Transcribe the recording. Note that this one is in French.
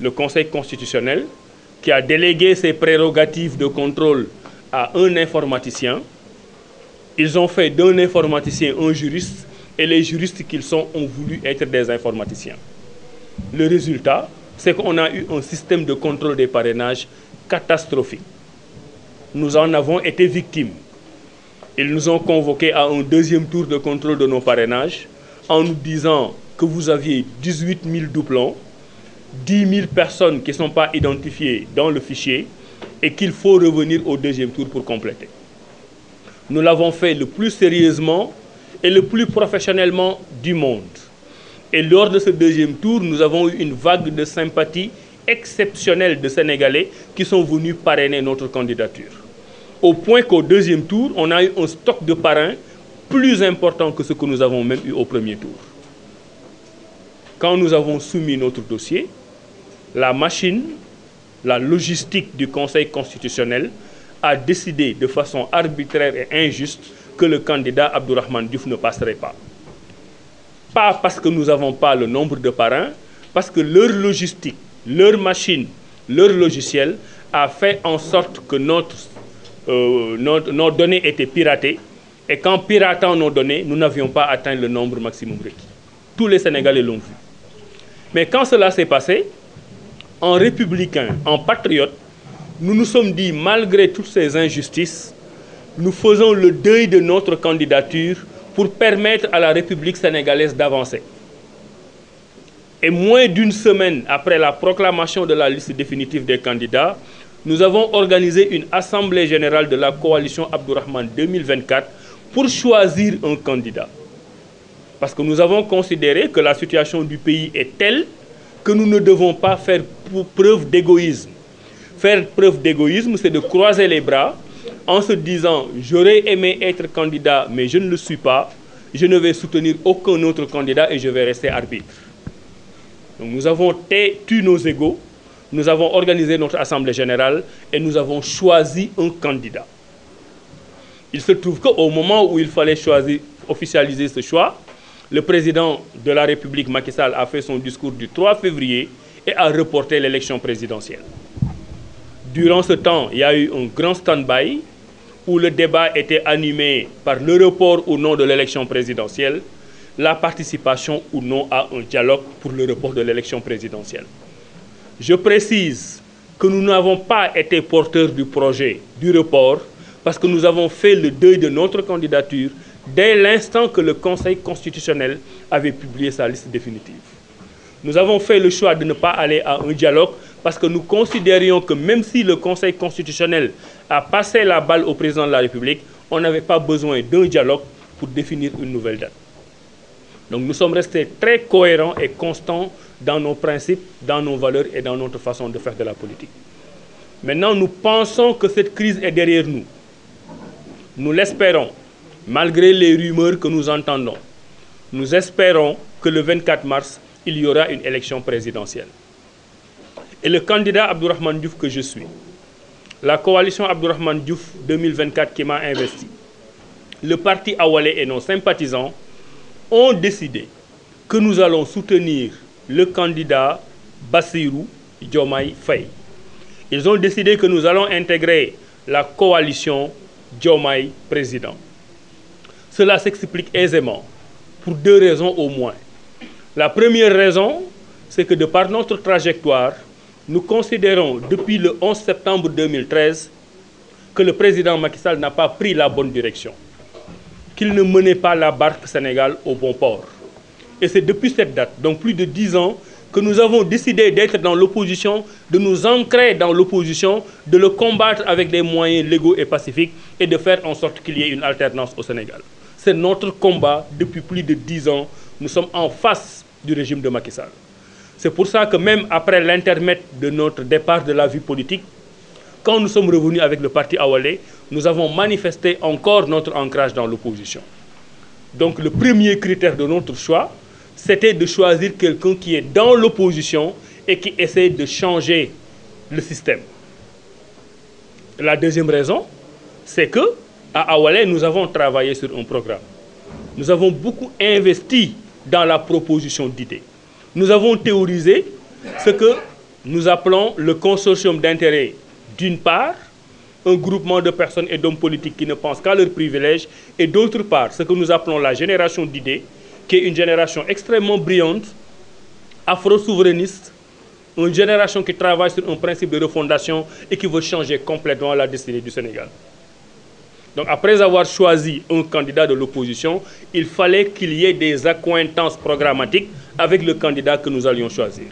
le Conseil constitutionnel, qui a délégué ses prérogatives de contrôle à un informaticien. Ils ont fait d'un informaticien un juriste, et les juristes qu'ils sont ont voulu être des informaticiens. Le résultat, c'est qu'on a eu un système de contrôle des parrainages catastrophique. Nous en avons été victimes. Ils nous ont convoqués à un deuxième tour de contrôle de nos parrainages en nous disant que vous aviez 18 000 doublons, 10 000 personnes qui ne sont pas identifiées dans le fichier et qu'il faut revenir au deuxième tour pour compléter. Nous l'avons fait le plus sérieusement et le plus professionnellement du monde. Et lors de ce deuxième tour, nous avons eu une vague de sympathie exceptionnelle de Sénégalais qui sont venus parrainer notre candidature. Au point qu'au deuxième tour, on a eu un stock de parrains plus important que ce que nous avons même eu au premier tour. Quand nous avons soumis notre dossier, la machine, la logistique du Conseil constitutionnel a décidé de façon arbitraire et injuste que le candidat Abdourahmane Diouf ne passerait pas. Pas parce que nous n'avons pas le nombre de parrains, parce que leur logistique, leur machine, leur logiciel a fait en sorte que nos données étaient piratées. Et qu'en piratant nos données, nous n'avions pas atteint le nombre maximum requis. Tous les Sénégalais l'ont vu. Mais quand cela s'est passé, en républicain, en patriote, nous nous sommes dit, malgré toutes ces injustices, nous faisons le deuil de notre candidature pour permettre à la République sénégalaise d'avancer. Et moins d'une semaine après la proclamation de la liste définitive des candidats, nous avons organisé une assemblée générale de la coalition Abdourahmane 2024 pour choisir un candidat. Parce que nous avons considéré que la situation du pays est telle que nous ne devons pas faire preuve d'égoïsme. Faire preuve d'égoïsme, c'est de croiser les bras en se disant « j'aurais aimé être candidat, mais je ne le suis pas, je ne vais soutenir aucun autre candidat et je vais rester arbitre ». Donc nous avons tué nos égos, nous avons organisé notre assemblée générale et nous avons choisi un candidat. Il se trouve qu'au moment où il fallait officialiser ce choix, le président de la République, Macky Sall, a fait son discours du 3 février et a reporté l'élection présidentielle. Durant ce temps, il y a eu un grand stand-by où le débat était animé par le report ou non de l'élection présidentielle, la participation ou non à un dialogue pour le report de l'élection présidentielle. Je précise que nous n'avons pas été porteurs du projet du report parce que nous avons fait le deuil de notre candidature dès l'instant que le Conseil constitutionnel avait publié sa liste définitive. Nous avons fait le choix de ne pas aller à un dialogue parce que nous considérions que même si le Conseil constitutionnel a passé la balle au président de la République, on n'avait pas besoin d'un dialogue pour définir une nouvelle date. Donc nous sommes restés très cohérents et constants dans nos principes, dans nos valeurs et dans notre façon de faire de la politique. Maintenant, nous pensons que cette crise est derrière nous. Nous l'espérons, malgré les rumeurs que nous entendons. Nous espérons que le 24 mars, il y aura une élection présidentielle. Et le candidat Abdourahmane Diouf que je suis, la coalition Abdourahmane Diouf 2024 qui m'a investi, le parti Awalé et nos sympathisants ont décidé que nous allons soutenir le candidat Bassirou Diomaye Faye. Ils ont décidé que nous allons intégrer la coalition Diomaye Président. Cela s'explique aisément pour deux raisons au moins. La première raison, c'est que de par notre trajectoire, nous considérons depuis le 11 septembre 2013 que le président Macky Sall n'a pas pris la bonne direction, qu'il ne menait pas la barque Sénégal au bon port. Et c'est depuis cette date, donc plus de 10 ans, que nous avons décidé d'être dans l'opposition, de nous ancrer dans l'opposition, de le combattre avec des moyens légaux et pacifiques et de faire en sorte qu'il y ait une alternance au Sénégal. C'est notre combat depuis plus de 10 ans. Nous sommes en face du régime de Macky Sall. C'est pour ça que même après l'intermède de notre départ de la vie politique, quand nous sommes revenus avec le parti Awalé, nous avons manifesté encore notre ancrage dans l'opposition. Donc le premier critère de notre choix, c'était de choisir quelqu'un qui est dans l'opposition et qui essaie de changer le système. La deuxième raison, c'est que à Awalé, nous avons travaillé sur un programme. Nous avons beaucoup investi dans la proposition d'idées. Nous avons théorisé ce que nous appelons le consortium d'intérêts, d'une part, un groupement de personnes et d'hommes politiques qui ne pensent qu'à leurs privilèges, et d'autre part, ce que nous appelons la génération d'idées, qui est une génération extrêmement brillante, afro-souverainiste, une génération qui travaille sur un principe de refondation et qui veut changer complètement la destinée du Sénégal. Donc après avoir choisi un candidat de l'opposition, il fallait qu'il y ait des accointances programmatiques avec le candidat que nous allions choisir.